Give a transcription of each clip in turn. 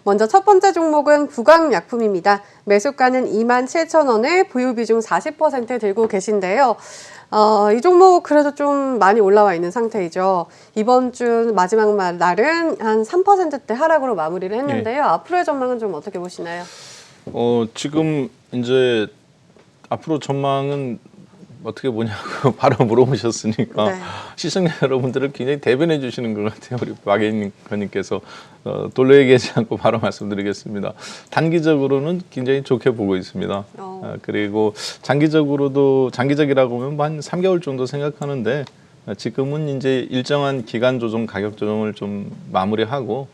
먼저 첫 번째 종목은 부강약품입니다. 매수가는 27,000원에 보유 비중 40% 들고 계신데요. 이 종목 그래도 좀 많이 올라와 있는 상태이죠. 이번 주 마지막 날은 한 3%대 하락으로 마무리를 했는데요. 앞으로의 전망은 좀 어떻게 보시나요? 지금 이제 앞으로 전망은 어떻게 보냐고 바로 물어보셨으니까 네. 시청자 여러분들을 굉장히 대변해 주시는 것 같아요. 우리 박예인님께서 돌려 얘기하지 않고 바로 말씀드리겠습니다. 단기적으로는 굉장히 좋게 보고 있습니다. 그리고 장기적이라고 하면 한 3개월 정도 생각하는데 지금은 이제 일정한 기간 조정, 가격 조정을 좀 마무리하고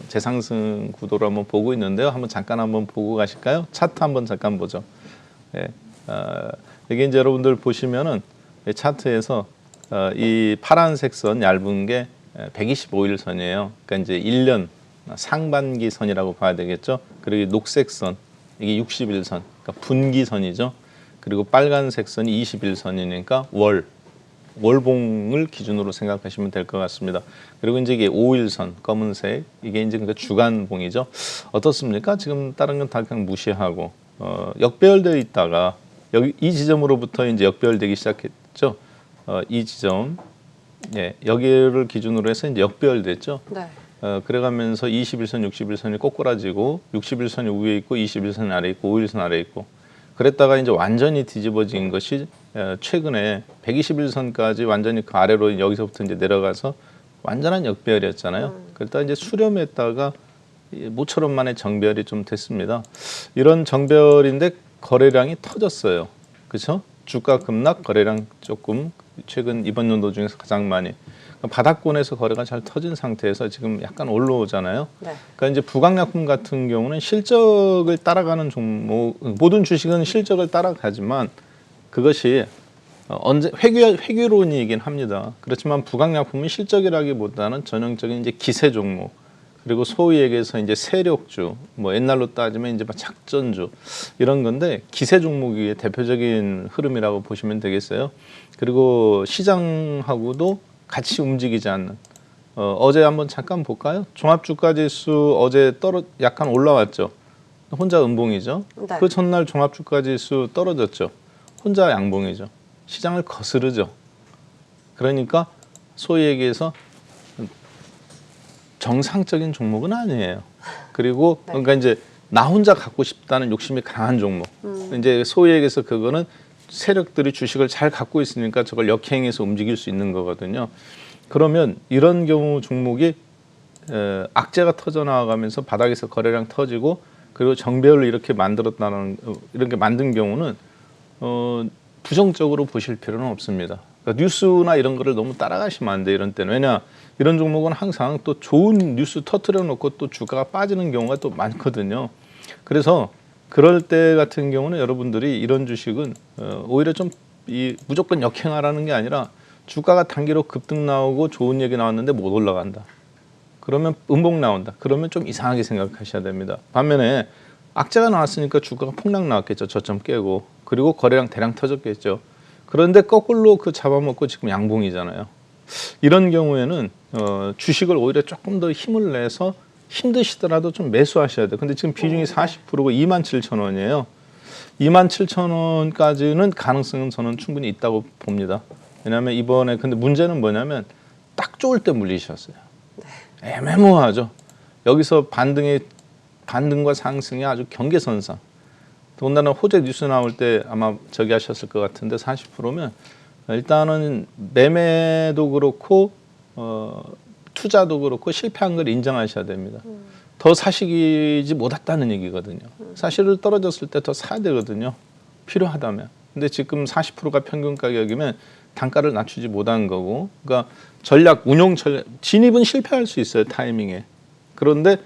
재상승 구도를 한번 보고 있는데요. 잠깐 한번 보고 가실까요? 차트 한번 잠깐 보죠. 예. 이게 이제 여러분들 보시면은 차트에서 이 파란색 선 얇은 게 125일 선이에요. 그러니까 이제 1년 상반기 선이라고 봐야 되겠죠. 그리고 녹색 선 이게 60일 선, 그러니까 분기 선이죠. 그리고 빨간색 선이 20일 선이니까 월봉을 기준으로 생각하시면 될 것 같습니다. 그리고 이제 이게 5일 선 검은색 이게 이제 그러니까 주간봉이죠. 어떻습니까? 지금 다른 건 다 그냥 무시하고 역배열되어 있다가 여기 이 지점으로부터 이제 역배열되기 시작했죠. 이 지점, 여기를 기준으로 해서 이제 역배열됐죠. 네. 그래가면서 21선, 61선이 꼬꾸라지고 61선이 위에 있고 21선 아래 있고 5일선 아래 있고 그랬다가 이제 완전히 뒤집어진 것이 최근에 121선까지 완전히 그 아래로 여기서부터 이제 내려가서 완전한 역배열이었잖아요. 그러다 이제 수렴했다가 모처럼 만에 정배열이 좀 됐습니다. 이런 정배열인데 거래량이 터졌어요. 그렇죠? 주가 급락, 거래량 조금 최근 이번 연도 중에서 가장 많이 바닥권에서 거래가 잘 터진 상태에서 지금 약간 올라오잖아요. 네. 그러니까 이제 부강약품 같은 경우는 실적을 따라가는 종목, 모든 주식은 실적을 따라가지만 그것이 언제 회귀론이긴 합니다. 그렇지만 부강약품은 실적이라기보다는 전형적인 이제 기세 종목. 그리고 소위 얘기해서 이제 세력주, 뭐 옛날로 따지면 이제 작전주 이런 건데 기세 종목이 대표적인 흐름이라고 보시면 되겠어요. 그리고 시장하고도 같이 움직이지 않는. 어제 한번 잠깐 볼까요? 종합주가지수 어제 약간 올라왔죠. 혼자 음봉이죠. 네. 그 전날 종합주가지수 떨어졌죠. 혼자 양봉이죠. 시장을 거스르죠. 그러니까 소위 얘기해서 정상적인 종목은 아니에요. 그리고 네. 그러니까 이제 나 혼자 갖고 싶다는 욕심이 강한 종목. 이제 소위 얘기해서 그거는 세력들이 주식을 잘 갖고 있으니까 저걸 역행해서 움직일 수 있는 거거든요. 그러면 이런 경우 종목이 악재가 터져 나가면서 바닥에서 거래량 터지고 그리고 정배열을 이렇게 이렇게 만든 경우는 부정적으로 보실 필요는 없습니다. 그러니까 뉴스나 이런 거를 너무 따라가시면 안 돼. 이런 때는. 왜냐 이런 종목은 항상 또 좋은 뉴스 터트려 놓고 또 주가가 빠지는 경우가 또 많거든요. 그래서 그럴 때 같은 경우는 여러분들이 이런 주식은 오히려 좀 무조건 역행하라는 게 아니라 주가가 단기로 급등 나오고 좋은 얘기 나왔는데 못 올라간다. 그러면 음봉 나온다. 그러면 좀 이상하게 생각하셔야 됩니다. 반면에 악재가 나왔으니까 주가가 폭락 나왔겠죠. 저점 깨고. 그리고 거래량 대량 터졌겠죠. 그런데 거꾸로 그 잡아먹고 지금 양봉이잖아요. 이런 경우에는 주식을 오히려 조금 더 힘을 내서 힘드시더라도 좀 매수하셔야 돼요. 근데 지금 비중이 40%고 27,000원이에요. 27,000원까지는 가능성은 저는 충분히 있다고 봅니다. 왜냐하면 이번에 근데 문제는 뭐냐면 딱 좋을 때 물리셨어요. 애매모호하죠. 여기서 반등과 상승이 아주 경계선상. 더군다나 호재 뉴스 나올 때 아마 저기 하셨을 것 같은데 40%면 일단은 매매도 그렇고 투자도 그렇고 실패한 걸 인정하셔야 됩니다. 더 사시지 못했다는 얘기거든요. 사실을 떨어졌을 때 더 사야 되거든요. 필요하다면. 근데 지금 40%가 평균 가격이면 단가를 낮추지 못한 거고, 그러니까 운용 전략, 진입은 실패할 수 있어요, 타이밍에. 그런데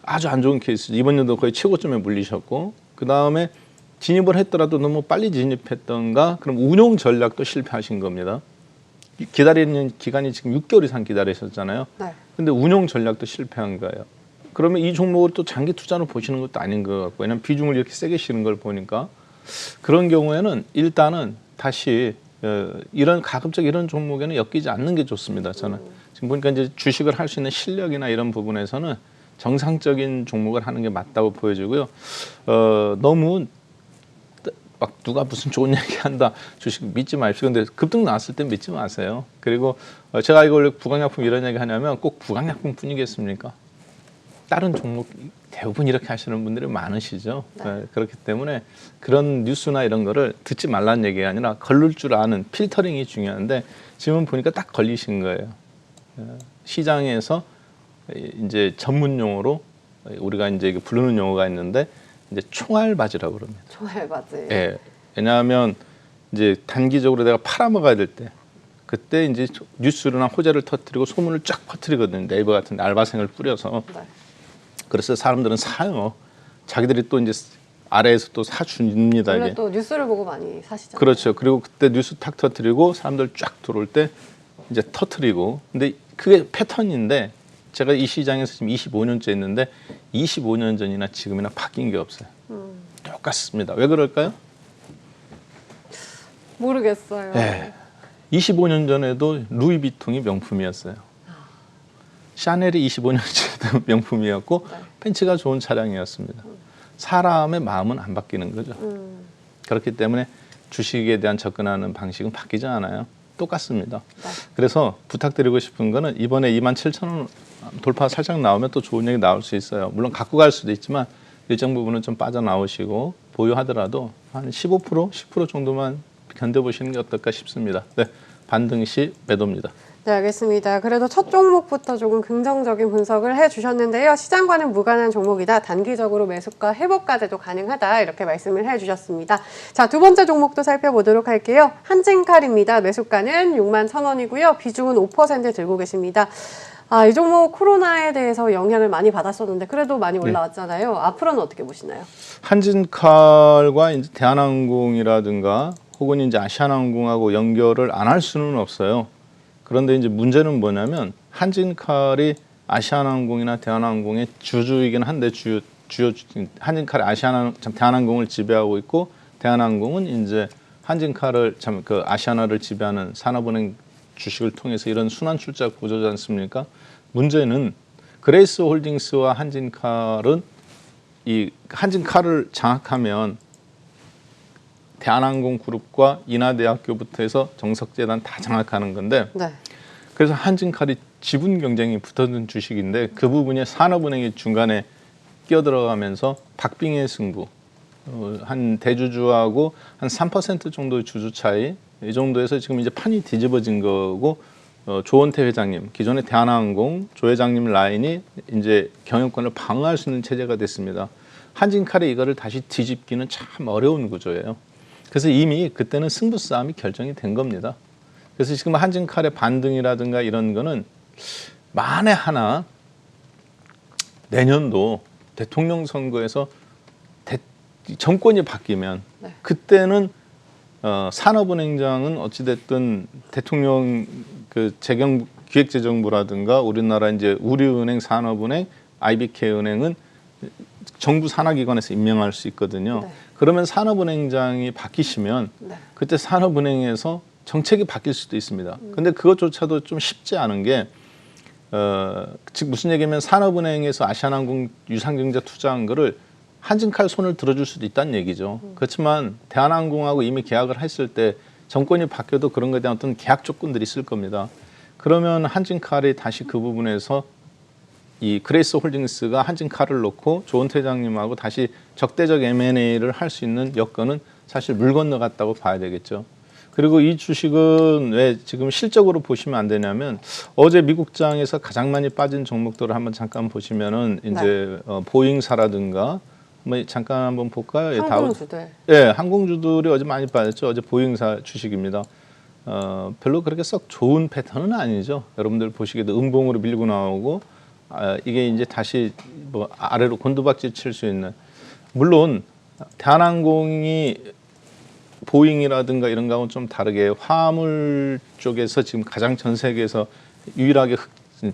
아주 안 좋은 케이스. 이번 연도 거의 최고점에 물리셨고, 그 다음에 진입을 했더라도 너무 빨리 진입했던가, 그럼 운용 전략도 실패하신 겁니다. 기다리는 기간이 지금 6개월 이상 기다리셨잖아요. 네. 근데 운용 전략도 실패한 거예요. 그러면 이 종목을 또 장기 투자로 보시는 것도 아닌 것 같고, 왜냐면 비중을 이렇게 세게 실은 걸 보니까 그런 경우에는 일단은 다시 가급적 이런 종목에는 엮이지 않는 게 좋습니다. 저는 지금 보니까 이제 주식을 할 수 있는 실력이나 이런 부분에서는 정상적인 종목을 하는 게 맞다고 보여지고요. 너무 막 누가 무슨 좋은 얘기한다 주식 믿지 마십시오. 근데 급등 나왔을 때 믿지 마세요. 그리고 제가 이걸 부강약품 이런 얘기 하냐면 꼭 부강약품뿐이겠습니까? 다른 종목 대부분 이렇게 하시는 분들이 많으시죠. 네. 그렇기 때문에 그런 뉴스나 이런 거를 듣지 말라는 얘기가 아니라 걸릴 줄 아는 필터링이 중요한데 지금 보니까 딱 걸리신 거예요. 시장에서 이제 전문 용어로 우리가 이제 부르는 용어가 있는데 이제 총알바지라고 그럽니다. 총알바지. 예. 왜냐하면 이제 단기적으로 내가 팔아먹어야 될 때 그때 이제 뉴스나 호재를 터뜨리고 소문을 쫙 퍼뜨리거든요. 네이버 같은 알바생을 뿌려서. 네. 그래서 사람들은 사요. 자기들이 또 이제 아래에서 또 사줍니다. 원래 이게. 또 뉴스를 보고 많이 사시잖아요. 그렇죠. 그리고 그때 뉴스 탁 터뜨리고 사람들 쫙 들어올 때 이제 터뜨리고. 근데 그게 패턴인데 제가 이 시장에서 지금 25년째 있는데 25년 전이나 지금이나 바뀐 게 없어요. 똑같습니다. 왜 그럴까요? 모르겠어요. 네. 25년 전에도 루이비통이 명품이었어요. 샤넬이 25년째도 명품이었고 네. 벤츠가 좋은 차량이었습니다. 사람의 마음은 안 바뀌는 거죠. 그렇기 때문에 주식에 대한 접근하는 방식은 바뀌지 않아요. 똑같습니다. 네. 그래서 부탁드리고 싶은 거는 이번에 27,000원 돌파 살짝 나오면 또 좋은 얘기 나올 수 있어요. 물론 갖고 갈 수도 있지만 일정 부분은 좀 빠져나오시고 보유하더라도 한 15%, 10% 정도만 견뎌보시는 게 어떨까 싶습니다. 네, 반등 시 매도입니다. 네, 알겠습니다. 그래도 첫 종목부터 조금 긍정적인 분석을 해주셨는데요. 시장과는 무관한 종목이다. 단기적으로 매수가 회복까지도 가능하다. 이렇게 말씀을 해주셨습니다. 자, 두 번째 종목도 살펴보도록 할게요. 한진칼입니다. 매수가는 61,000원이고요. 비중은 5% 들고 계십니다. 이 종목 코로나에 대해서 영향을 많이 받았었는데 그래도 많이 올라왔잖아요. 앞으로는 어떻게 보시나요? 한진칼과 이제 대한항공이라든가 혹은 이제 아시아나항공하고 연결을 안 할 수는 없어요. 그런데 이제 문제는 뭐냐면 한진칼이 아시아나항공이나 대한항공의 주주이긴 한데 주요 한진칼이 대한항공을 지배하고 있고 대한항공은 이제 한진칼을 그 아시아나를 지배하는 산업은행 주식을 통해서 이런 순환 출자 구조지 않습니까? 문제는 그레이스 홀딩스와 한진칼은 이 한진칼을 장악하면 대한항공 그룹과 인하대학교부터 해서 정석재단 다 장악하는 건데 네. 그래서 한진칼이 지분 경쟁이 붙어든 주식인데 그 부분에 산업은행이 중간에 끼어들어가면서 박빙의 승부 한 대주주하고 한 3% 정도의 주주 차이 이 정도에서 지금 이제 판이 뒤집어진 거고 조원태 회장님 기존의 대한항공 조 회장님 라인이 이제 경영권을 방어할 수 있는 체제가 됐습니다. 한진칼이 이거를 다시 뒤집기는 참 어려운 구조예요. 그래서 이미 그때는 승부 싸움이 결정이 된 겁니다. 그래서 지금 한진칼의 반등이라든가 이런 거는 만에 하나 내년도 대통령 선거에서 정권이 바뀌면 네. 그때는 산업은행장은 어찌됐든 대통령 그 기획재정부라든가 우리나라 이제 우리은행, 산업은행, IBK은행은 정부 산하기관에서 임명할 수 있거든요. 네. 그러면 산업은행장이 바뀌시면 네. 그때 산업은행에서 정책이 바뀔 수도 있습니다. 근데 그것조차도 좀 쉽지 않은 게 즉 무슨 얘기냐면 산업은행에서 아시아나항공 유상증자 투자한 거를 한진칼 손을 들어줄 수도 있다는 얘기죠. 그렇지만 대한항공하고 이미 계약을 했을 때 정권이 바뀌어도 그런 것에 대한 어떤 계약 조건들이 있을 겁니다. 그러면 한진칼이 다시 그 부분에서 이 그레이스 홀딩스가 한진칼을 놓고 조원태 회장님하고 다시 적대적 M&A를 할 수 있는 여건은 사실 물 건너갔다고 봐야 되겠죠. 그리고 이 주식은 왜 지금 실적으로 보시면 안 되냐면 어제 미국장에서 가장 많이 빠진 종목들을 한번 잠깐 보시면은 이제 보잉사라든가 뭐 잠깐 한번 볼까요? 항공주들. 항공주들이 어제 많이 빠졌죠. 어제 보잉사 주식입니다. 별로 그렇게 썩 좋은 패턴은 아니죠. 여러분들 보시기에도 음봉으로 밀고 나오고 이게 이제 다시 뭐 아래로 곤두박질 칠 수 있는 물론 대한항공이 보잉이라든가 이런 거하고는 좀 다르게 화물 쪽에서 지금 가장 전 세계에서 유일하게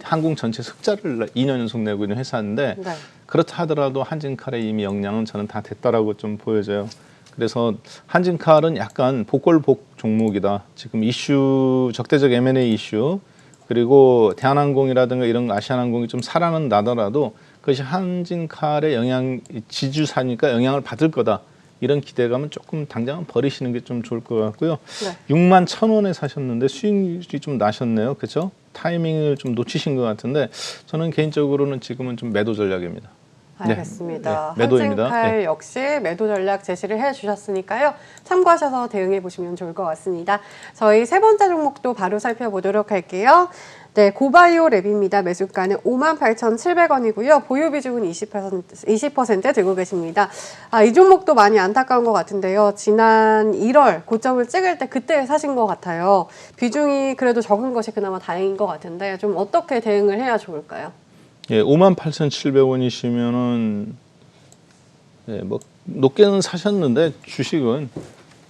항공 전체 흑자를 2년 연속 내고 있는 회사인데 네. 그렇다 하더라도 한진칼의 이미 역량은 저는 다 됐다라고 좀 보여져요. 그래서 한진칼은 약간 복골복 종목이다. 지금 이슈 적대적 M&A 이슈 그리고 대한항공이라든가 이런 아시아나항공이 좀 살아는 나더라도 그것이 한진칼의 지주사니까 영향을 받을 거다. 이런 기대감은 조금 당장은 버리시는 게 좀 좋을 것 같고요. 네. 6만 1,000원에 사셨는데 수익률이 좀 나셨네요. 그렇죠? 타이밍을 좀 놓치신 것 같은데 저는 개인적으로는 지금은 좀 매도 전략입니다. 알겠습니다. 네, 매도입니다. 한진칼 역시 매도 전략 제시를 해주셨으니까요. 참고하셔서 대응해 보시면 좋을 것 같습니다. 저희 세 번째 종목도 바로 살펴보도록 할게요. 네, 고바이오 랩입니다. 매수가는 58,700원이고요. 보유 비중은 20% 들고 계십니다. 이 종목도 많이 안타까운 것 같은데요. 지난 1월 고점을 찍을 때 그때 사신 것 같아요. 비중이 그래도 적은 것이 그나마 다행인 것 같은데 좀 어떻게 대응을 해야 좋을까요? 예, 58,700원이시면은 예, 뭐 높게는 사셨는데 주식은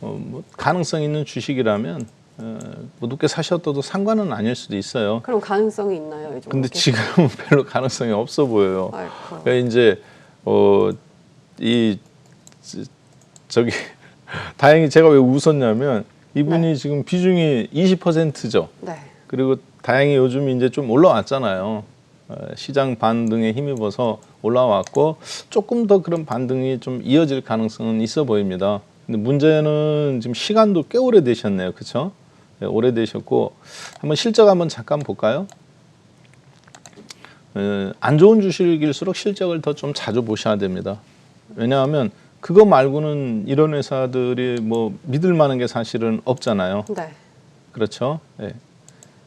뭐 가능성 있는 주식이라면 뭐 높게 사셨어도 상관은 아닐 수도 있어요. 그럼 가능성이 있나요, 이 종목에? 근데 지금은 별로 가능성이 없어 보여요. 아이고. 그러니까 이제 저기 다행히 제가 왜 웃었냐면 이분이 네. 지금 비중이 20%죠. 네. 그리고 다행히 요즘 이제 좀 올라왔잖아요. 시장 반등에 힘입어서 올라왔고 조금 더 그런 반등이 좀 이어질 가능성은 있어 보입니다. 근데 문제는 지금 시간도 꽤 오래 되셨네요. 그렇죠? 네, 오래 되셨고 한번 실적 한번 잠깐 볼까요? 안 좋은 주식일수록 실적을 더 좀 자주 보셔야 됩니다. 왜냐하면 그거 말고는 이런 회사들이 뭐 믿을 만한 게 사실은 없잖아요. 네. 그렇죠? 네.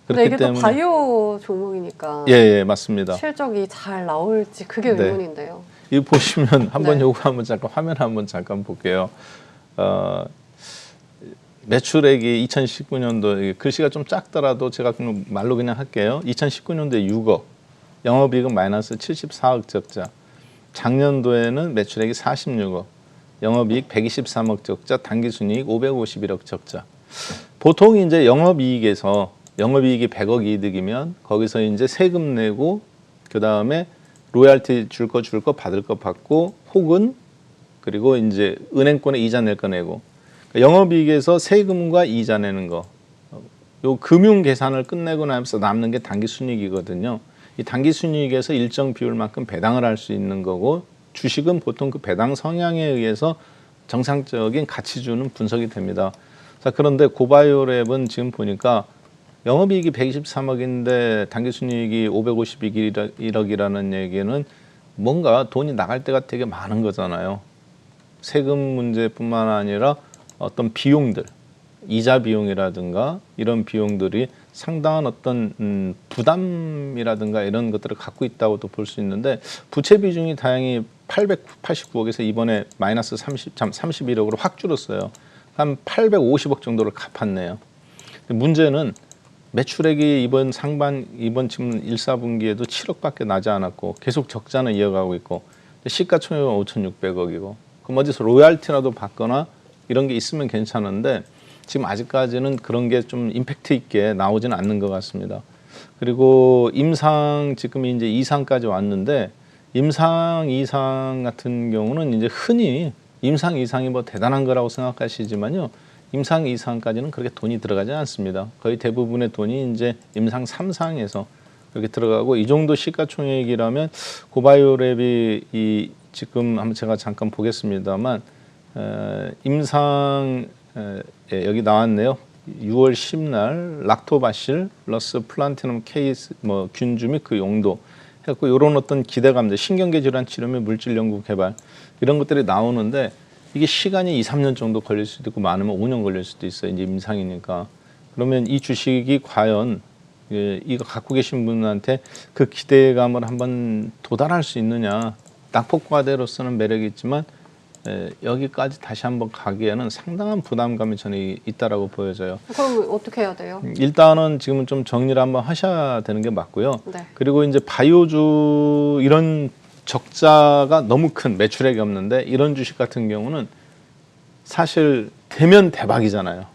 근데 이게 그렇기 또 때문에 바이오 종목이니까 예, 맞습니다. 실적이 잘 나올지 그게 네. 의문인데요. 이 보시면 한번 네. 요거 한번 잠깐 화면 한번 잠깐 볼게요. 매출액이 2019년도 글씨가 좀 작더라도 제가 그냥 말로 그냥 할게요. 2019년도에 6억, 영업이익은 마이너스 74억 적자. 작년도에는 매출액이 46억, 영업이익 123억 적자, 당기순이익 551억 적자. 보통 이제 영업이익이 100억 이득이면 거기서 이제 세금 내고 그 다음에 로얄티 줄 거 받을 거 받고 혹은 그리고 이제 은행권에 이자 낼 거 내고 영업이익에서 세금과 이자 내는 거, 요 금융 계산을 끝내고 나면서 남는 게 당기순이익이거든요. 이 당기순이익에서 일정 비율만큼 배당을 할 수 있는 거고 주식은 보통 그 배당 성향에 의해서 정상적인 가치주는 분석이 됩니다. 자, 그런데 고바이오랩은 지금 보니까 영업이익이 123억인데 당기순이익이 551억이라는 얘기는 뭔가 돈이 나갈 때가 되게 많은 거잖아요. 세금 문제뿐만 아니라 어떤 비용들, 이자 비용이라든가 이런 비용들이 상당한 어떤 부담이라든가 이런 것들을 갖고 있다고도 볼 수 있는데 부채 비중이 다행히 889억에서 이번에 마이너스 31억으로 확 줄었어요. 한 850억 정도를 갚았네요. 문제는 매출액이 이번 지금 1, 4분기에도 7억밖에 나지 않았고 계속 적자는 이어가고 있고 시가총액은 5,600억이고 그럼 어디서 로얄티라도 받거나 이런 게 있으면 괜찮은데 지금 아직까지는 그런 게 좀 임팩트 있게 나오지는 않는 것 같습니다. 그리고 임상 지금 이제 2상까지 왔는데 임상 2상 같은 경우는 이제 흔히 임상 2상이 뭐 대단한 거라고 생각하시지만요. 임상 2상까지는 그렇게 돈이 들어가지 않습니다. 거의 대부분의 돈이 이제 임상 3상에서 그렇게 들어가고 이 정도 시가총액이라면 고바이오랩이 이 지금 한번 제가 잠깐 보겠습니다만 임상 여기 나왔네요. 6월 10날 락토바실 플러스 플란티넘 케이스 뭐 균주 및 그 용도 해갖고 이런 어떤 기대감들 신경계 질환 치료 및 물질 연구 개발 이런 것들이 나오는데 이게 시간이 2, 3년 정도 걸릴 수도 있고 많으면 5년 걸릴 수도 있어요. 이제 임상이니까. 그러면 이 주식이 과연 이거 갖고 계신 분한테 그 기대감을 한번 도달할 수 있느냐. 낙폭과대로서는 매력이 있지만 여기까지 다시 한번 가기에는 상당한 부담감이 저는 있다라고 보여져요. 그럼 어떻게 해야 돼요? 일단은 지금은 좀 정리를 한번 하셔야 되는 게 맞고요. 네. 그리고 이제 바이오주 이런 적자가 너무 큰 매출액이 없는데 이런 주식 같은 경우는 사실 되면 대박이잖아요.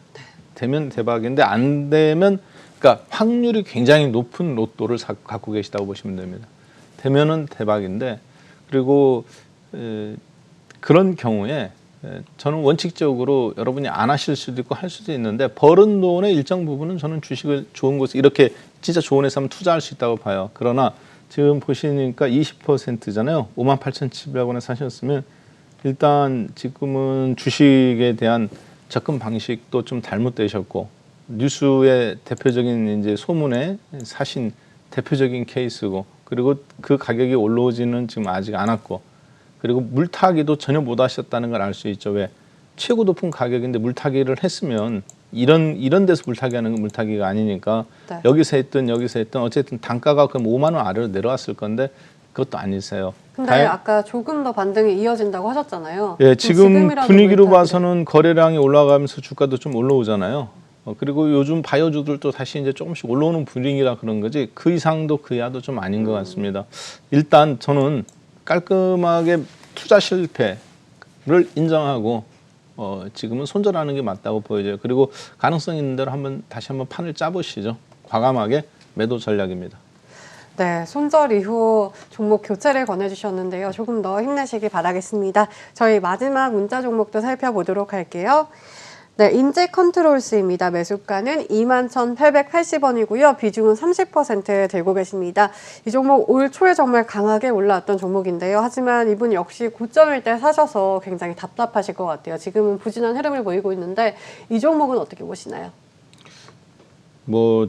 되면 대박인데 안 되면 그러니까 확률이 굉장히 높은 로또를 갖고 계시다고 보시면 됩니다. 되면은 대박인데 그리고 그런 경우에 저는 원칙적으로 여러분이 안 하실 수도 있고 할 수도 있는데 벌은 돈의 일정 부분은 저는 주식을 좋은 곳에 이렇게 진짜 좋은 회사 하면 투자할 수 있다고 봐요. 그러나 지금 보시니까 20%잖아요. 58,700원에 사셨으면 일단 지금은 주식에 대한 접근 방식도 좀 잘못되셨고 뉴스의 대표적인 이제 소문에 사신 대표적인 케이스고 그리고 그 가격이 올라오지는 지금 아직 않았고 그리고 물타기도 전혀 못 하셨다는 걸 알 수 있죠. 왜? 최고 높은 가격인데 물타기를 했으면 이런 데서 물타기하는 건 물타기가 아니니까 네. 여기서 했든 어쨌든 단가가 그럼 5만 원 아래로 내려왔을 건데 그것도 아니세요. 근데 아까 조금 더 반등이 이어진다고 하셨잖아요. 예, 지금 지금이라도 분위기로 물타기를- 봐서는 거래량이 올라가면서 주가도 좀 올라오잖아요. 그리고 요즘 바이오주들도 다시 이제 조금씩 올라오는 분위기라 그런 거지 그 이상도 그 이하도 좀 아닌 것 같습니다. 일단 저는 깔끔하게 투자 실패를 인정하고 지금은 손절하는 게 맞다고 보여져요. 그리고 가능성 있는 대로 다시 한번 판을 짜보시죠. 과감하게 매도 전략입니다. 네, 손절 이후 종목 교체를 권해주셨는데요. 조금 더 힘내시기 바라겠습니다. 저희 마지막 문자 종목도 살펴보도록 할게요. 네, 인제 컨트롤스입니다. 매수가는 21,880원이고요. 비중은 30% 들고 계십니다. 이 종목 올 초에 정말 강하게 올라왔던 종목인데요. 하지만 이분 역시 고점일 때 사셔서 굉장히 답답하실 것 같아요. 지금은 부진한 흐름을 보이고 있는데 이 종목은 어떻게 보시나요? 뭐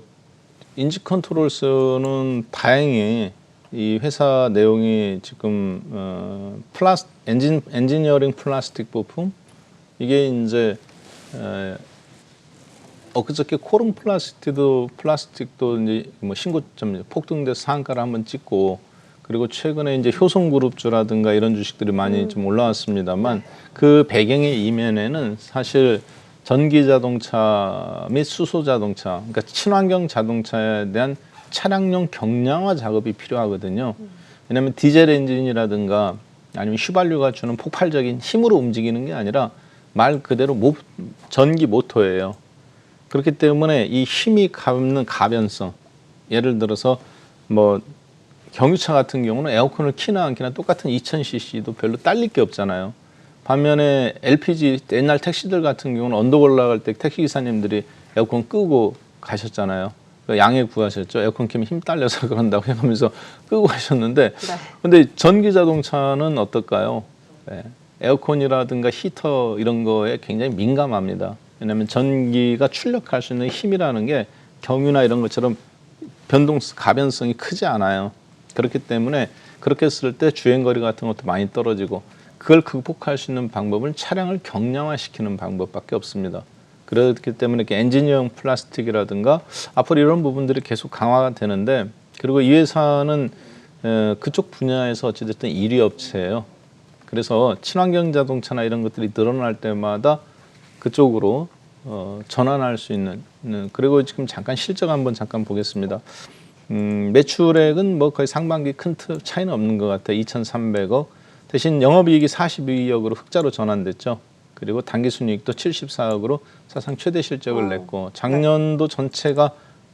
인지 컨트롤스는 다행히 이 회사 내용이 지금 엔지니어링 플라스틱 부품 이게 이제 엊그저께 코름 플라스틱도 이제 뭐 신고점 폭등돼서 상한가를 한번 찍고 그리고 최근에 이제 효성그룹주라든가 이런 주식들이 많이 좀 올라왔습니다만 그 배경의 이면에는 사실 전기 자동차 및 수소 자동차, 그러니까 친환경 자동차에 대한 차량용 경량화 작업이 필요하거든요. 왜냐하면 디젤 엔진이라든가 아니면 휘발유가 주는 폭발적인 힘으로 움직이는 게 아니라 말 그대로 전기 모터예요. 그렇기 때문에 이 힘이 갖는 가변성, 예를 들어서 뭐 경유차 같은 경우는 에어컨을 키나 안 키나 똑같은 2000cc도 별로 딸릴 게 없잖아요. 반면에 LPG 옛날 택시들 같은 경우는 언덕 올라갈 때 택시 기사님들이 에어컨 끄고 가셨잖아요. 양해 구하셨죠. 에어컨 키면 힘 딸려서 그런다고 하면서 끄고 가셨는데 근데 전기 자동차는 어떨까요? 네. 에어컨이라든가 히터 이런 거에 굉장히 민감합니다. 왜냐하면 전기가 출력할 수 있는 힘이라는 게 경유나 이런 것처럼 가변성이 크지 않아요. 그렇기 때문에 그렇게 했을 때 주행거리 같은 것도 많이 떨어지고 그걸 극복할 수 있는 방법은 차량을 경량화시키는 방법밖에 없습니다. 그렇기 때문에 이렇게 엔지니어링 플라스틱이라든가 앞으로 이런 부분들이 계속 강화가 되는데 그리고 이 회사는 그쪽 분야에서 어찌됐든 1위 업체예요. 그래서 친환경 자동차나 이런 것들이 늘어날 때마다 그쪽으로 전환할 수 있는 그리고 지금 잠깐 실적 한번 잠깐 보겠습니다. 매출액은 뭐 거의 상반기 큰 차이는 없는 것 같아요. 2,300억. 대신 영업이익이 42억으로 흑자로 전환됐죠. 그리고 당기순이익도 74억으로 사상 최대 실적을 냈고 작년도 전체가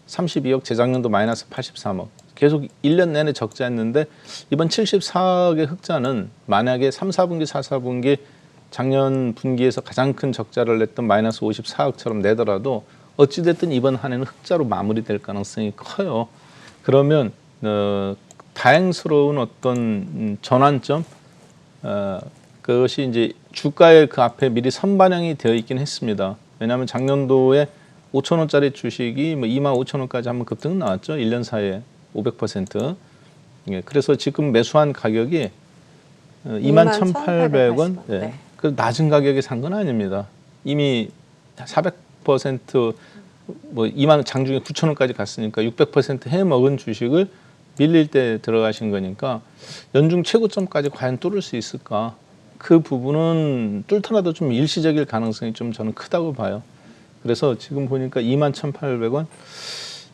32억, 재작년도 마이너스 83억. 계속 1년 내내 적자였는데 이번 74억의 흑자는 만약에 3, 4분기, 4, 4분기 작년 분기에서 가장 큰 적자를 냈던 마이너스 54억처럼 내더라도 어찌됐든 이번 한 해는 흑자로 마무리될 가능성이 커요. 그러면 다행스러운 어떤 전환점 그것이 이제 주가의 그 앞에 미리 선반영이 되어 있긴 했습니다. 왜냐하면 작년도에 5,000원짜리 주식이 뭐 25,000원까지 한번 급등 나왔죠. 1년 사이에 500%. 예, 그래서 지금 매수한 가격이 21,800원. 예. 네. 그 낮은 가격에 산 건 아닙니다. 이미 400% 뭐 2만 장중에 9,000원까지 갔으니까 600% 해먹은 주식을 밀릴 때 들어가신 거니까 연중 최고점까지 과연 뚫을 수 있을까? 그 부분은 뚫더라도 좀 일시적일 가능성이 좀 저는 크다고 봐요. 그래서 지금 보니까 21,800원,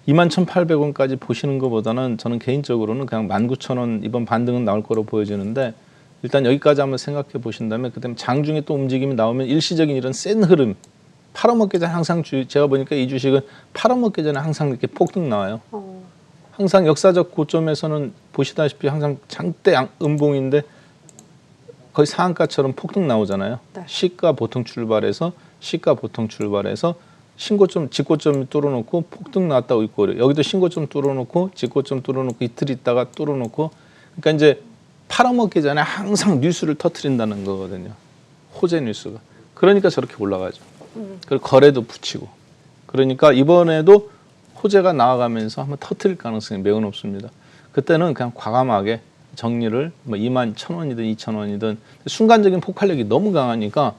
21,800원까지 보시는 것보다는 저는 개인적으로는 그냥 19,000원 이번 반등은 나올 거로 보여지는데 일단 여기까지 한번 생각해 보신다면 그다음에 장중에 또 움직임이 나오면 일시적인 이런 센 흐름 팔아먹기 전에 항상 제가 보니까 이 주식은 팔아먹기 전에 항상 이렇게 폭등 나와요. 항상 역사적 고점에서는 보시다시피 항상 장대 음봉인데 거의 상한가처럼 폭등 나오잖아요. 네. 시가 보통 출발해서 신고점, 직고점 뚫어놓고 폭등 나왔다고 있고 그래요. 여기도 신고점 뚫어놓고 직고점 뚫어놓고 이틀 있다가 뚫어놓고 그러니까 이제 팔아먹기 전에 항상 뉴스를 터트린다는 거거든요. 호재 뉴스가. 그러니까 저렇게 올라가죠. 그리고 거래도 붙이고. 그러니까 이번에도 호재가 나와가면서 한번 터트릴 가능성이 매우 높습니다. 그때는 그냥 과감하게 정리를 뭐 21,000원이든 2,000원이든 순간적인 폭발력이 너무 강하니까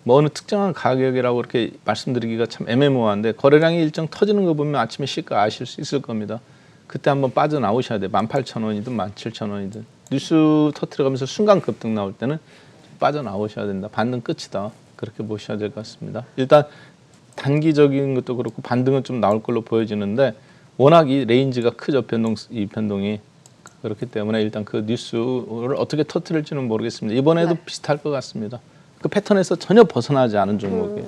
뭐 어느 특정한 가격이라고 이렇게 말씀드리기가 참 애매모호한데 거래량이 일정 터지는 거 보면 아침에 시가 아실 수 있을 겁니다. 그때 한번 빠져나오셔야 돼요. 18,000원이든 17,000원이든 뉴스 터트려가면서 순간 급등 나올 때는 빠져나오셔야 된다. 반등 끝이다. 그렇게 보셔야 될 것 같습니다. 일단 단기적인 것도 그렇고 반등은 좀 나올 걸로 보여지는데 워낙 이 레인지가 크죠. 이 변동이. 그렇기 때문에 일단 그 뉴스를 어떻게 터뜨릴지는 모르겠습니다. 이번에도 비슷할 것 같습니다. 그 패턴에서 전혀 벗어나지 않은 종목이에요.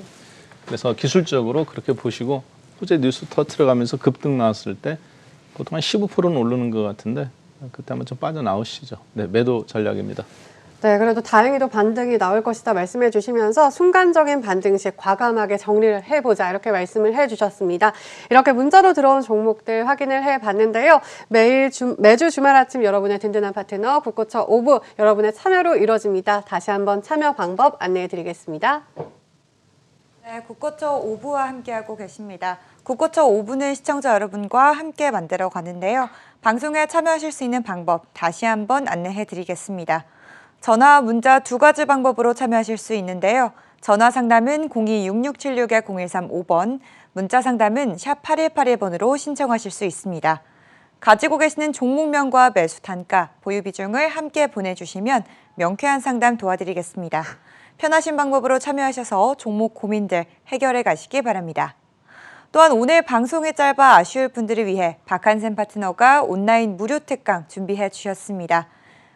그래서 기술적으로 그렇게 보시고 호재 뉴스 터뜨려가면서 급등 나왔을 때 보통 한 15%는 오르는 것 같은데 그때 한번 좀 빠져나오시죠. 네, 매도 전략입니다. 네, 그래도 다행히도 반등이 나올 것이다 말씀해 주시면서 순간적인 반등 시 과감하게 정리를 해보자 이렇게 말씀을 해주셨습니다. 이렇게 문자로 들어온 종목들 확인을 해봤는데요. 매주 주말 아침 여러분의 든든한 파트너 국고처 오브 여러분의 참여로 이루어집니다. 다시 한번 참여 방법 안내해 드리겠습니다. 네, 국고처 5부와 함께하고 계십니다. 국고처 5부는 시청자 여러분과 함께 만들어 가는데요. 방송에 참여하실 수 있는 방법 다시 한번 안내해 드리겠습니다. 전화, 문자 두 가지 방법으로 참여하실 수 있는데요. 전화 상담은 02-6676-0135번, 문자 상담은 샵 8181번으로 신청하실 수 있습니다. 가지고 계시는 종목명과 매수 단가, 보유 비중을 함께 보내주시면 명쾌한 상담 도와드리겠습니다. 편하신 방법으로 참여하셔서 종목 고민들 해결해 가시기 바랍니다. 또한 오늘 방송이 짧아 아쉬울 분들을 위해 박한샘 파트너가 온라인 무료 특강 준비해 주셨습니다.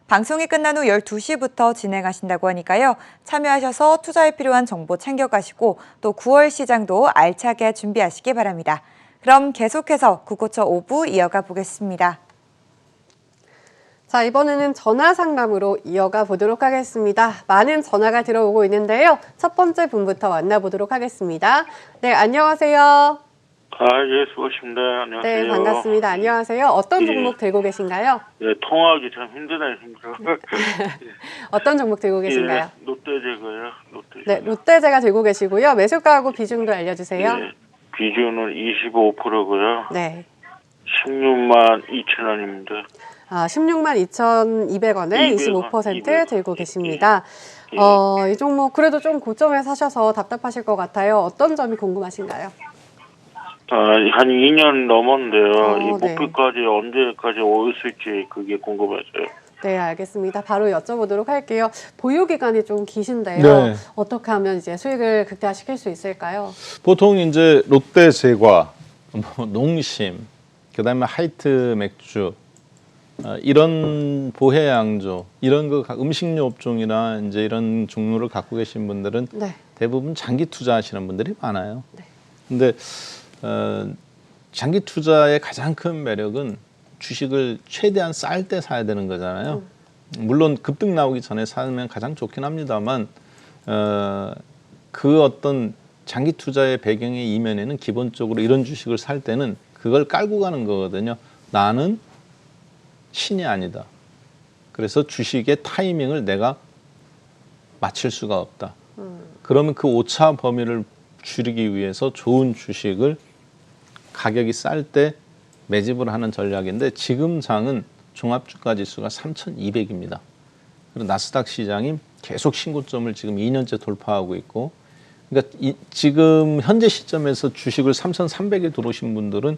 방송이 끝난 후 12시부터 진행하신다고 하니까요. 참여하셔서 투자에 필요한 정보 챙겨가시고 또 9월 시장도 알차게 준비하시기 바랍니다. 그럼 계속해서 국고처 5부 이어가 보겠습니다. 자, 이번에는 전화 상담으로 이어가 보도록 하겠습니다. 많은 전화가 들어오고 있는데요. 첫 번째 분부터 만나보도록 하겠습니다. 네, 안녕하세요. 예, 수고하십니다. 안녕하세요. 네, 반갑습니다. 안녕하세요. 어떤 종목 들고 계신가요? 예, 통화하기 참 힘드네요, 힘들어. 어떤 종목 들고 계신가요? 예, 롯데제가요, 롯데제가. 네, 롯데제가 들고 계시고요. 매수가하고 비중도 알려주세요. 예, 비중은 25%고요. 네. 16만 2천 원입니다. 16만 2,200원에 25% 200. 들고 계십니다. 예. 이 종목 그래도 좀 고점에 사셔서 답답하실 것 같아요. 어떤 점이 궁금하신가요? 한 2년 넘었는데요. 이 네. 목표까지 언제까지 올 수 있지 그게 궁금해서요. 네, 알겠습니다. 바로 여쭤보도록 할게요. 보유 기간이 좀 기신데요. 네. 어떻게 하면 이제 수익을 극대화시킬 수 있을까요? 보통 이제 롯데제과, 뭐 농심, 그다음에 하이트 맥주 이런 보해양조 이런 거 음식료 업종이나 이제 이런 종류를 갖고 계신 분들은 네. 대부분 장기 투자하시는 분들이 많아요. 네. 근데 장기 투자의 가장 큰 매력은 주식을 최대한 쌀 때 사야 되는 거잖아요. 물론 급등 나오기 전에 사면 가장 좋긴 합니다만 그 어떤 장기 투자의 배경의 이면에는 기본적으로 이런 주식을 살 때는 그걸 깔고 가는 거거든요. 나는 신이 아니다. 그래서 주식의 타이밍을 내가 맞출 수가 없다. 그러면 그 오차 범위를 줄이기 위해서 좋은 주식을 가격이 쌀 때 매집을 하는 전략인데 지금 장은 종합주가 지수가 3,200입니다. 그리고 나스닥 시장이 계속 신고점을 지금 2년째 돌파하고 있고 그러니까 지금 현재 시점에서 주식을 3,300에 들어오신 분들은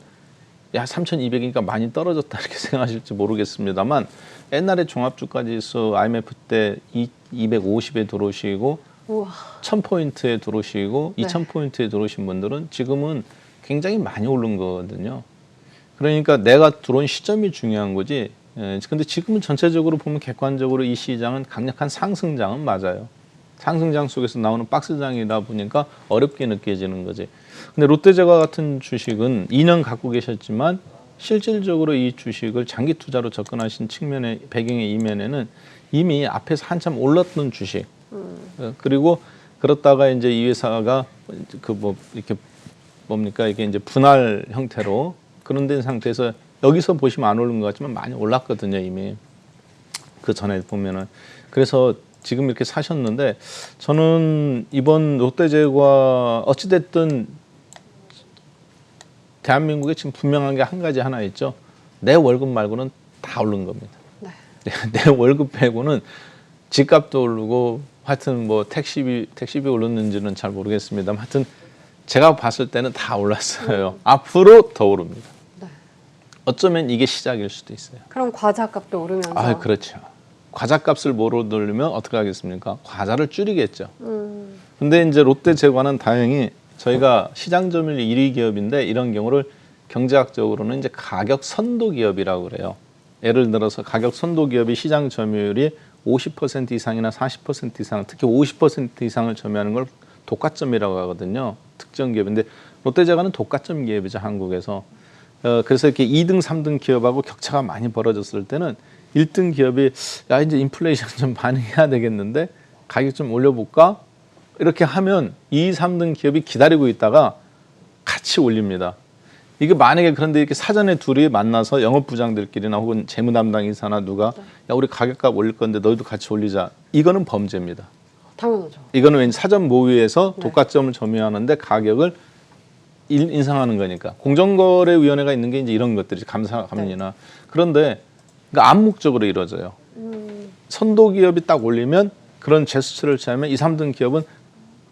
야 3,200이니까 많이 떨어졌다 이렇게 생각하실지 모르겠습니다만 옛날에 종합주가 지수 IMF 때 250에 들어오시고 우와. 1,000포인트에 들어오시고 네. 2,000포인트에 들어오신 분들은 지금은 굉장히 많이 오른 거거든요. 그러니까 내가 들어온 시점이 중요한 거지. 근데 지금은 전체적으로 보면 객관적으로 이 시장은 강력한 상승장은 맞아요. 상승장 속에서 나오는 박스장이다 보니까 어렵게 느껴지는 거지. 근데 롯데제과 같은 주식은 2년 갖고 계셨지만 실질적으로 이 주식을 장기 투자로 접근하신 측면의 배경의 이면에는 이미 앞에서 한참 올랐던 주식. 그리고 그렇다가 이제 이 회사가 그 뭐 이렇게 뭡니까 이게 이제 분할 형태로 그런 된 상태에서 여기서 보시면 안 오른 것 같지만 많이 올랐거든요 이미 그 전에 보면은. 그래서 지금 이렇게 사셨는데 저는 이번 롯데제과 어찌됐든 대한민국에 지금 분명한 게 한 가지 하나 있죠. 내 월급 말고는 다 오른 겁니다. 네. 내 월급 빼고는 집값도 오르고 하여튼 뭐 택시비 오르는지는 잘 모르겠습니다만 하여튼 제가 봤을 때는 다 올랐어요. 앞으로 더 오릅니다. 네. 어쩌면 이게 시작일 수도 있어요. 그럼 과자값도 오르면서. 아, 그렇죠. 과자값을 뭐로 늘리면 어떻게 하겠습니까? 과자를 줄이겠죠. 근데 이제 롯데제과는 다행히 저희가 시장 점유율 1위 기업인데 이런 경우를 경제학적으로는 이제 가격 선도 기업이라고 그래요. 예를 들어서 가격 선도 기업이 시장 점유율이 50% 이상이나 40% 이상, 특히 50% 이상을 점유하는 걸 독과점이라고 하거든요. 특정 기업인데 롯데제과는 독과점 기업이죠, 한국에서. 그래서 이렇게 2등, 3등 기업하고 격차가 많이 벌어졌을 때는 1등 기업이 야 이제 인플레이션 좀 반응해야 되겠는데 가격 좀 올려볼까? 이렇게 하면 2, 3등 기업이 기다리고 있다가 같이 올립니다. 이게 만약에 그런데 이렇게 사전에 둘이 만나서 영업부장들끼리나 혹은 재무담당이사나 누가 야 우리 가격값 올릴 건데 너희도 같이 올리자. 이거는 범죄입니다. 당연하죠. 이거는 왠지 사전 모의에서 네. 독과점을 점유하는데 가격을 인상하는 거니까. 공정거래위원회가 있는 게 이제 이런 것들이 감사 감리나. 그런데 그러니까 암묵적으로 이루어져요. 선도 기업이 딱 올리면 그런 제스처를 취하면 2, 3등 기업은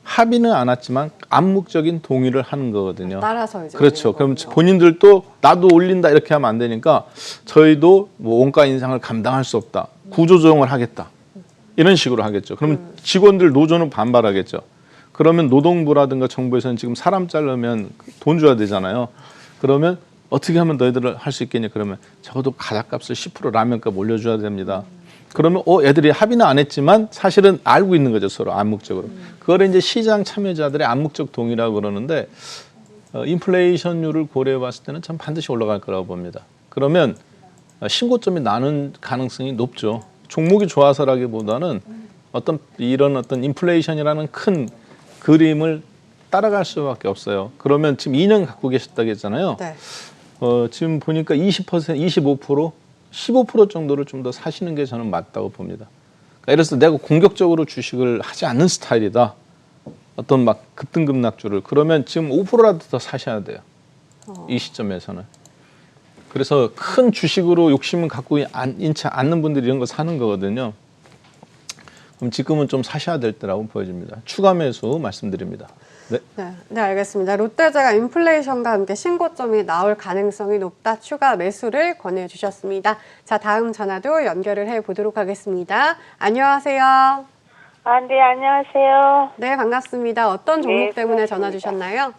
합의는 않았지만 암묵적인 동의를 하는 거거든요. 따라서 이제. 그렇죠. 그럼 거군요. 본인들도 나도 올린다 이렇게 하면 안 되니까 저희도 뭐 원가 인상을 감당할 수 없다. 구조조정을 하겠다. 이런 식으로 하겠죠. 그러면 직원들 노조는 반발하겠죠. 그러면 노동부라든가 정부에서는 지금 사람 자르면 돈 줘야 되잖아요. 그러면 어떻게 하면 너희들 할 수 있겠냐 그러면 적어도 과자값을 10% 라면값 올려줘야 됩니다. 그러면 애들이 합의는 안 했지만 사실은 알고 있는 거죠 서로 암묵적으로. 그걸 이제 시장 참여자들의 암묵적 동의라고 그러는데 인플레이션율을 고려해봤을 때는 참 반드시 올라갈 거라고 봅니다. 그러면 신고점이 나는 가능성이 높죠. 종목이 좋아서라기보다는 이런 어떤 인플레이션이라는 큰 그림을 따라갈 수밖에 없어요. 그러면 지금 2년 갖고 계셨다고 했잖아요. 네. 지금 보니까 20%, 25%, 15% 정도를 좀 더 사시는 게 저는 맞다고 봅니다. 그러니까 예를 들어서 내가 공격적으로 주식을 하지 않는 스타일이다. 어떤 막 급등급락주를. 그러면 지금 5%라도 더 사셔야 돼요. 이 시점에서는. 그래서 큰 주식으로 욕심을 갖고 있지 않는 분들이 이런 거 사는 거거든요. 그럼 지금은 좀 사셔야 될 때라고 보여집니다. 추가 매수 말씀드립니다. 네. 네, 알겠습니다. 롯데제가 인플레이션과 함께 신고점이 나올 가능성이 높다. 추가 매수를 권해주셨습니다. 자, 다음 전화도 연결을 해보도록 하겠습니다. 안녕하세요. 네, 안녕하세요. 네, 반갑습니다. 어떤 종목 네, 때문에 반갑습니다. 전화 주셨나요?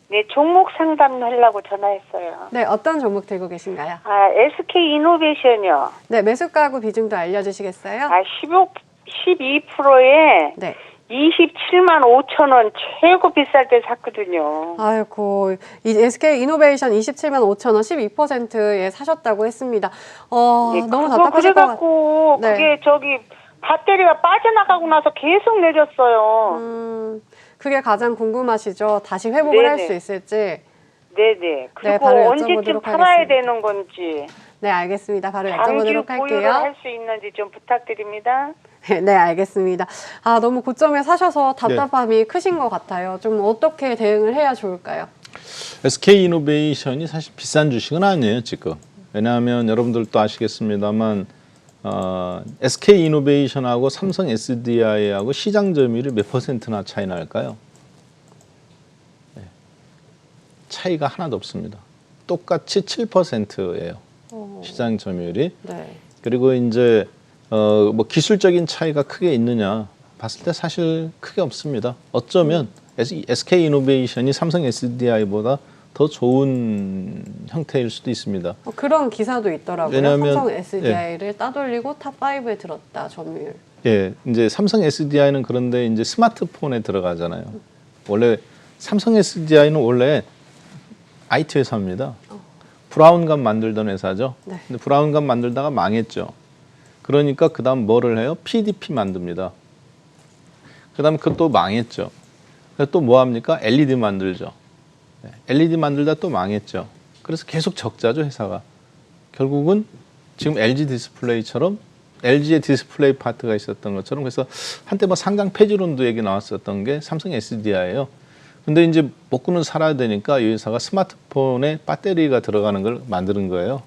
네, 종목 상담하려고 전화했어요. 네, 어떤 종목 들고 계신가요? SK 이노베이션이요. 네, 매수가하고 비중도 알려주시겠어요? 12%에 네. 27만 5천 원 최고 비쌀 때 샀거든요. 아이고, 이 SK 이노베이션 27만 5천 원 12%에 사셨다고 했습니다. 네, 너무 그거 답답하실 것 같아요. 그래갖고 네. 그게 배터리가 빠져나가고 나서 계속 내렸어요. 그게 가장 궁금하시죠? 다시 회복을 할 네네. 수 있을지. 네네. 그리고 바로 언제쯤 여쭤보도록 팔아야 하겠습니다. 되는 건지, 네, 알겠습니다. 바로 장기 여쭤보도록 보유를 할게요. 할 수 있는지 좀 부탁드립니다. 네, 알겠습니다. 너무 고점에 사셔서 답답함이 크신 것 같아요. 좀 어떻게 대응을 해야 좋을까요? SK 이노베이션이 사실 비싼 주식은 아니에요 지금. 왜냐하면 여러분들도 아시겠습니다만 SK 이노베이션하고 삼성 SDI하고 시장 점유율이 몇 %나 차이 날까요? 네. 차이가 하나도 없습니다. 똑같이 7%예요. 시장 점유율이. 네. 그리고 이제 뭐 기술적인 차이가 크게 있느냐 봤을 때 사실 크게 없습니다. 어쩌면 SK 이노베이션이 삼성 SDI보다 더 좋은 형태일 수도 있습니다. 그런 기사도 있더라고요. 왜냐하면, 삼성 SDI를 따돌리고 탑5에 들었다, 점유율. 예, 이제 삼성 SDI는 그런데 이제 스마트폰에 들어가잖아요. 원래 삼성 SDI는 원래 IT 회사입니다. 브라운관 만들던 회사죠. 네. 근데 브라운관 만들다가 망했죠. 그러니까 그다음 뭐를 해요? PDP 만듭니다. 그다음 그것도 망했죠. 그래서 또 뭐 합니까? LED 만들죠. LED 만들다 또 망했죠. 그래서 계속 적자죠, 회사가. 결국은 지금 LG 디스플레이처럼 LG의 디스플레이 파트가 있었던 것처럼 그래서 한때 뭐 상장 폐지론도 얘기 나왔었던 게 삼성 SDI예요. 근데 이제 먹고는 살아야 되니까 이 회사가 스마트폰에 배터리가 들어가는 걸 만드는 거예요.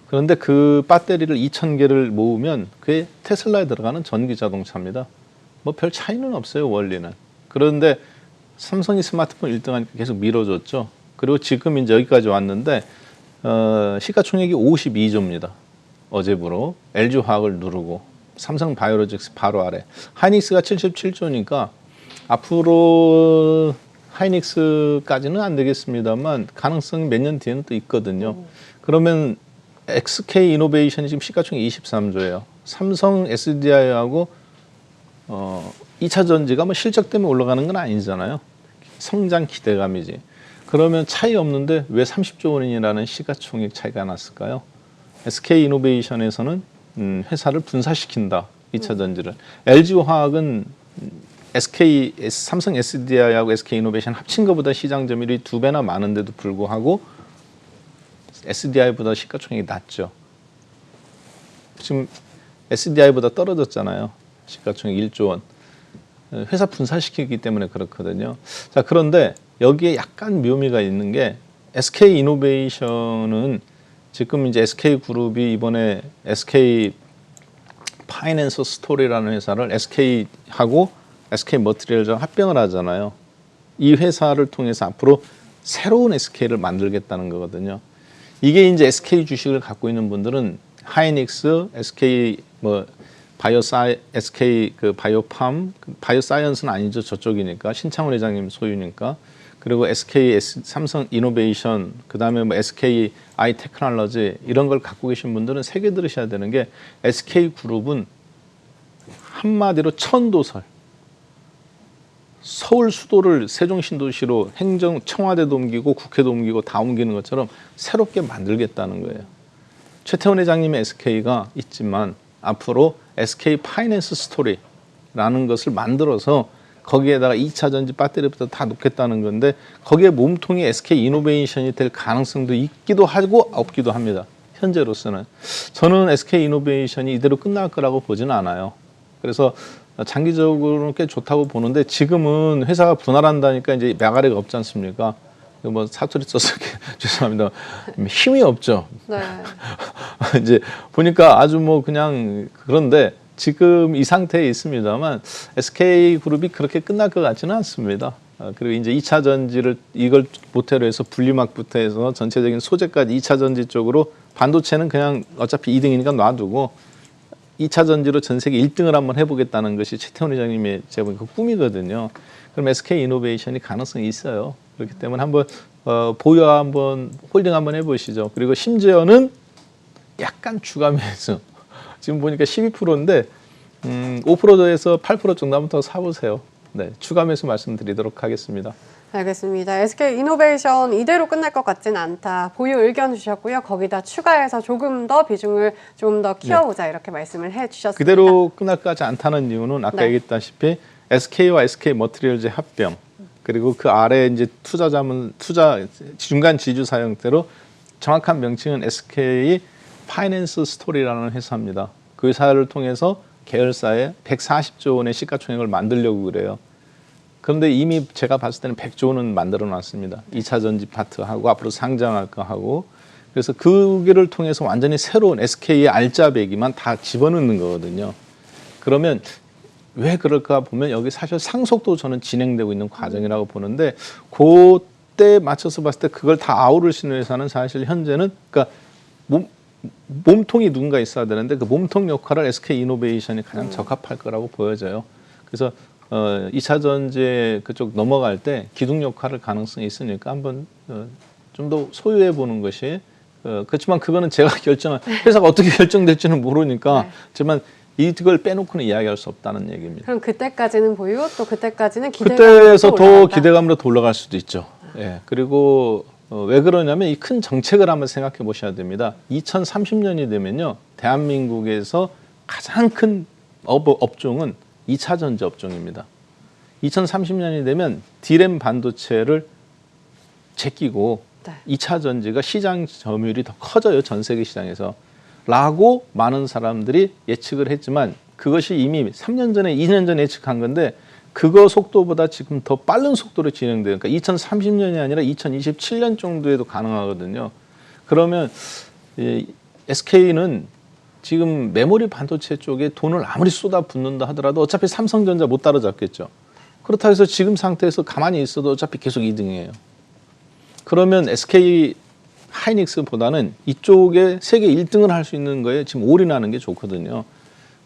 그런데 그 배터리를 2,000개를 모으면 그게 테슬라에 들어가는 전기 자동차입니다. 뭐 별 차이는 없어요, 원리는. 그런데 삼성이 스마트폰 1등하니까 계속 밀어줬죠. 그리고 지금 이제 여기까지 왔는데 시가총액이 52조입니다. 어제부로 LG화학을 누르고 삼성 바이오로직스 바로 아래. 하이닉스가 77조니까 앞으로 하이닉스까지는 안 되겠습니다만 가능성이 몇 년 뒤에는 또 있거든요. 그러면 SK 이노베이션이 지금 시가총액 23조예요. 삼성 SDI하고 2차 전지가 뭐 실적 때문에 올라가는 건 아니잖아요. 성장 기대감이지. 그러면 차이 없는데 왜 30조 원이라는 시가총액 차이가 났을까요? SK 이노베이션에서는 회사를 분사시킨다. 2차 전지를. LG화학은 삼성 SDI하고 SK 이노베이션 합친 것보다 시장 점유율이 2배나 많은데도 불구하고 SDI보다 시가총액이 낮죠. 지금 SDI보다 떨어졌잖아요. 시가총액 1조 원. 회사 분사시키기 때문에 그렇거든요. 자, 그런데 여기에 약간 묘미가 있는 게 SK 이노베이션은 지금 이제 SK 그룹이 이번에 SK 파이낸스 스토리라는 회사를 SK하고 SK 머티리얼즈랑 합병을 하잖아요. 이 회사를 통해서 앞으로 새로운 SK를 만들겠다는 거거든요. 이게 이제 SK 주식을 갖고 있는 분들은 하이닉스, SK SK 그 바이오팜, 바이오사이언스는 아니죠. 저쪽이니까 신창훈 회장님 소유니까. 그리고 삼성 이노베이션, 그다음에 뭐 SK 아이 테크놀로지 이런 걸 갖고 계신 분들은 새겨 들으셔야 되는 게 SK 그룹은 한마디로 천도설. 서울 수도를 세종신도시로 청와대도 옮기고 국회도 옮기고 다 옮기는 것처럼 새롭게 만들겠다는 거예요. 최태원 회장님의 SK가 있지만 앞으로 SK 파이낸스 스토리라는 것을 만들어서 거기에다가 2차 전지 배터리부터 다 놓겠다는 건데 거기에 몸통이 SK 이노베이션이 될 가능성도 있기도 하고 없기도 합니다. 현재로서는. 저는 SK 이노베이션이 이대로 끝날 거라고 보지는 않아요. 그래서 장기적으로는 꽤 좋다고 보는데 지금은 회사가 분할한다니까 이제 매가리가 없지 않습니까? 뭐 사투리 써서 죄송합니다. 힘이 없죠. 네. 이제 보니까 아주 뭐 그냥 그런데 지금 이 상태에 있습니다만 SK 그룹이 그렇게 끝날 것 같지는 않습니다. 그리고 이제 2차 전지를 이걸 모태로 해서 분리막부터 해서 전체적인 소재까지 2차 전지 쪽으로 반도체는 그냥 어차피 2등이니까 놔두고 2차 전지로 전 세계 1등을 한번 해보겠다는 것이 최태원 회장님의 제가 보니까 꿈이거든요. 그럼 SK 이노베이션이 가능성이 있어요. 그렇기 때문에 한번 보유 한번 홀딩 한번 해보시죠. 그리고 심지어는 약간 주가 매수. 지금 보니까 12%인데 5%에서 8% 정도 한번 더 사보세요. 네, 추가 매수 말씀드리도록 하겠습니다. 알겠습니다. SK 이노베이션 이대로 끝날 것 같진 않다. 보유 의견 주셨고요. 거기다 추가해서 조금 더 비중을 좀 더 키워보자 이렇게 말씀을 해주셨습니다. 그대로 끝날 것 같지 않다는 이유는 아까 네. 얘기했다시피 SK와 SK 머티리얼즈 합병 그리고 그 아래 이제 투자 중간 지주사 형태로 정확한 명칭은 SK 파이낸스 스토리라는 회사입니다. 그 회사를 통해서 계열사에 140조 원의 시가총액을 만들려고 그래요. 그런데 이미 제가 봤을 때는 100조 원은 만들어 놨습니다. 2차 전지 파트하고 앞으로 상장할 거 하고. 그래서 그를 통해서 완전히 새로운 SK의 알짜배기만 다 집어넣는 거거든요. 그러면 왜 그럴까 보면 여기 사실 상속도 저는 진행되고 있는 과정이라고 보는데 그때 맞춰서 봤을 때 그걸 다 아우를 수 있는 회사는 사실 현재는 그러니까 몸통이 누군가 있어야 되는데 그 몸통 역할을 SK 이노베이션이 가장 적합할 거라고 보여져요. 그래서 2차 전지에 그쪽 넘어갈 때 기둥 역할을 가능성이 있으니까 한번 좀 더 소유해 보는 것이 그렇지만 그거는 제가 회사가 어떻게 결정될지는 모르니까 하지만 이걸 빼놓고는 이야기할 수 없다는 얘기입니다. 그럼 그때까지는 보유, 또 그때까지는 그때에서 더 올라간다. 기대감으로 더 올라갈 수도 있죠. 예. 그리고 왜 그러냐면 이 큰 정책을 한번 생각해 보셔야 됩니다. 2030년이 되면요, 대한민국에서 가장 큰 업종은 2차 전지 업종입니다. 2030년이 되면 D램 반도체를 제끼고 네. 2차 전지가 시장 점유율이 더 커져요. 전 세계 시장에서. 라고 많은 사람들이 예측을 했지만 그것이 이미 3년 전에 2년 전에 예측한 건데 그거 속도보다 지금 더 빠른 속도로 진행돼요. 그러니까 2030년이 아니라 2027년 정도에도 가능하거든요. 그러면 SK는 지금 메모리 반도체 쪽에 돈을 아무리 쏟아붓는다 하더라도 어차피 삼성전자 못 따라잡겠죠. 그렇다고 해서 지금 상태에서 가만히 있어도 어차피 계속 2등이에요. 그러면 SK 하이닉스보다는 이쪽에 세계 1등을 할 수 있는 거에 지금 올인하는 게 좋거든요.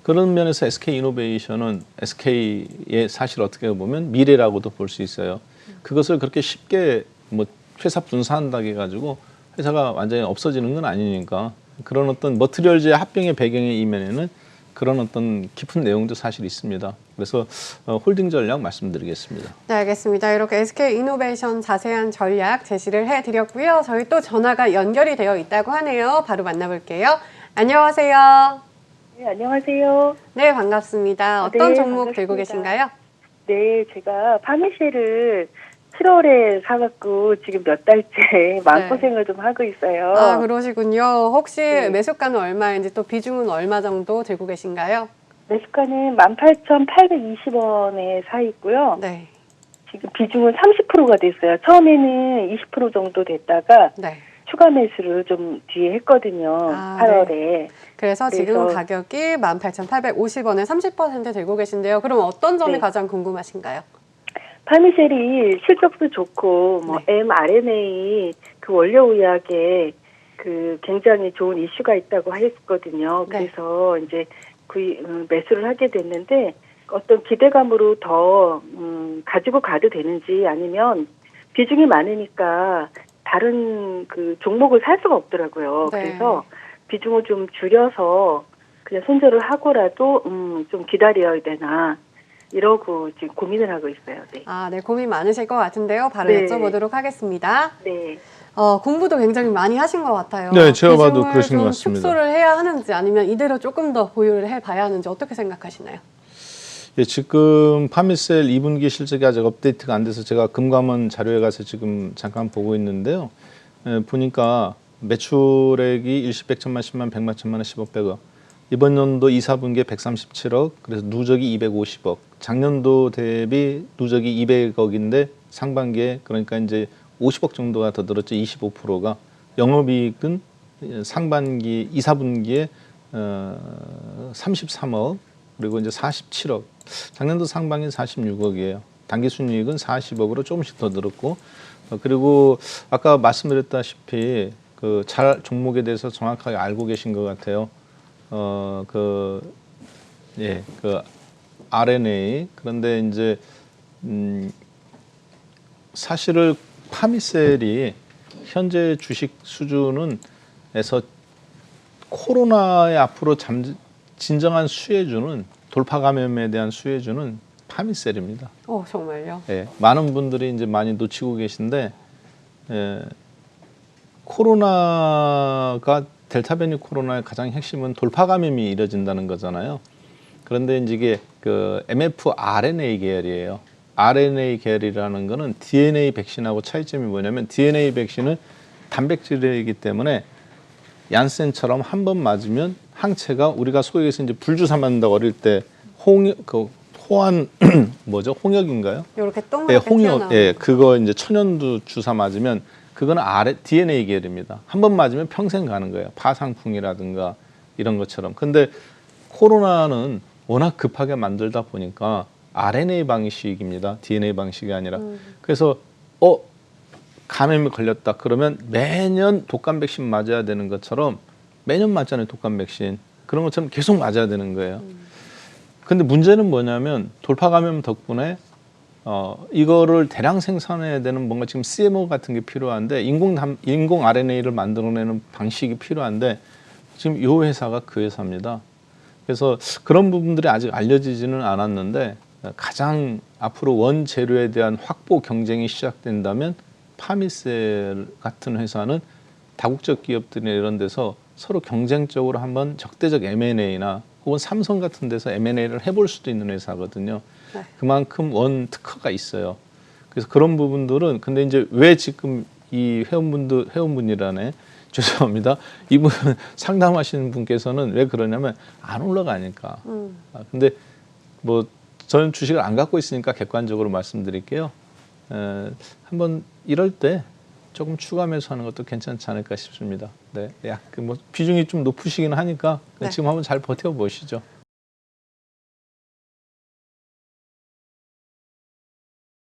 그런 면에서 SK 이노베이션은 SK의 사실 어떻게 보면 미래라고도 볼 수 있어요. 그것을 그렇게 쉽게 뭐 회사 분산한다고 해가지고 회사가 완전히 없어지는 건 아니니까 그런 어떤 머티리얼즈의 합병의 배경의 이면에는 그런 어떤 깊은 내용도 사실 있습니다. 그래서 홀딩 전략 말씀드리겠습니다. 네, 알겠습니다. 이렇게 SK 이노베이션 자세한 전략 제시를 해드렸고요. 저희 또 전화가 연결이 되어 있다고 하네요. 바로 만나볼게요. 안녕하세요. 네, 안녕하세요. 네, 반갑습니다. 어떤 네, 종목 반갑습니다. 들고 계신가요? 네, 제가 파미쉐를 7월에 사갖고 지금 몇 달째 마음고생을 좀 하고 있어요. 아, 그러시군요. 혹시 네. 매수가는 얼마인지 또 비중은 얼마 정도 들고 계신가요? 매수가는 18,820원에 사 있고요. 네. 지금 비중은 30%가 됐어요. 처음에는 20% 정도 됐다가 네. 추가 매수를 좀 뒤에 했거든요. 아, 8월에. 그래서 지금 그래서- 가격이 18,850원에 30% 들고 계신데요. 그럼 어떤 점이 네. 가장 궁금하신가요? 파미셀이 실적도 좋고 뭐 mRNA 그 원료 의학에 그 굉장히 좋은 이슈가 있다고 했거든요. 네. 그래서 이제 매수를 하게 됐는데 어떤 기대감으로 더 가지고 가도 되는지 아니면 비중이 많으니까 다른 그 종목을 살 수가 없더라고요. 네. 그래서 비중을 좀 줄여서 그냥 손절을 하고라도 좀 기다려야 되나 이러고 지금 고민을 하고 있어요. 네. 아, 네, 고민 많으실 것 같은데요. 바로 네. 여쭤보도록 하겠습니다. 네. 공부도 굉장히 많이 하신 것 같아요. 네, 제가 봐도 비중을 그러신 것 좀 같습니다. 축소를 해야 하는지 아니면 이대로 조금 더 보유를 해봐야 하는지 어떻게 생각하시나요? 예, 지금 파미셀 2분기 실적이 아직 업데이트가 안 돼서 제가 금감원 자료에 가서 지금 잠깐 보고 있는데요. 보니까 매출액이 일시 100천만, 10만, 100만, 1000만 원, 10억, 100억. 이번 연도 2, 4분기에 137억, 그래서 누적이 250억. 작년도 대비 누적이 200억인데 상반기에 그러니까 이제 50억 정도가 더 늘었죠. 25%가. 영업이익은 상반기 2, 4분기에 33억 그리고 이제 47억. 작년도 상반기 46억이에요. 당기순이익은 40억으로 조금씩 더 늘었고 그리고 아까 말씀드렸다시피 그 종목에 대해서 정확하게 알고 계신 것 같아요. 그 RNA 그런데 이제 사실을 파미셀이 현재 주식 수준은에서 코로나의 앞으로 진정한 수혜주는 돌파 감염에 대한 수혜주는 파미셀입니다. 정말요? 예, 많은 분들이 이제 많이 놓치고 계신데 코로나가 델타 변이 코로나의 가장 핵심은 돌파 감염이 이뤄진다는 거잖아요. 그런데 이제 이게 그 mFRNA 계열이에요. RNA 계열이라는 거는 DNA 백신하고 차이점이 뭐냐면 DNA 백신은 단백질이기 때문에 얀센처럼 한 번 맞으면 항체가 우리가 소위 해서 이제 불주사 맞는다고 어릴 때 호환 뭐죠? 홍역인가요? 이렇게 네, 동그랗게 홍역. 튀어나오는 예, 그거 이제 천연두 주사 맞으면 그거는 DNA 계열입니다. 한 번 맞으면 평생 가는 거예요. 파상풍이라든가 이런 것처럼. 근데 코로나는 워낙 급하게 만들다 보니까 RNA 방식입니다. DNA 방식이 아니라. 그래서 감염이 걸렸다 그러면 매년 독감 백신 맞아야 되는 것처럼 매년 맞잖아요. 독감 백신. 그런 것처럼 계속 맞아야 되는 거예요. 근데 문제는 뭐냐면 돌파 감염 덕분에 이거를 대량 생산해야 되는 뭔가 지금 CMO 같은 게 필요한데 인공 RNA를 만들어내는 방식이 필요한데 지금 이 회사가 그 회사입니다. 그래서 그런 부분들이 아직 알려지지는 않았는데 가장 앞으로 원재료에 대한 확보 경쟁이 시작된다면 파미셀 같은 회사는 다국적 기업들이나 이런 데서 서로 경쟁적으로 한번 적대적 M&A나 혹은 삼성 같은 데서 M&A를 해볼 수도 있는 회사거든요. 그만큼 원 특허가 있어요. 그래서 그런 부분들은 근데 이제 왜 지금 이 회원분이라네. 죄송합니다. 이분 상담하시는 분께서는 왜 그러냐면 안 올라가니까. 근데 뭐 저는 주식을 안 갖고 있으니까 객관적으로 말씀드릴게요. 한번 이럴 때 조금 추가 매수하는 것도 괜찮지 않을까 싶습니다. 네, 뭐 비중이 좀 높으시긴 하니까 네. 지금 한번 잘 버텨보시죠.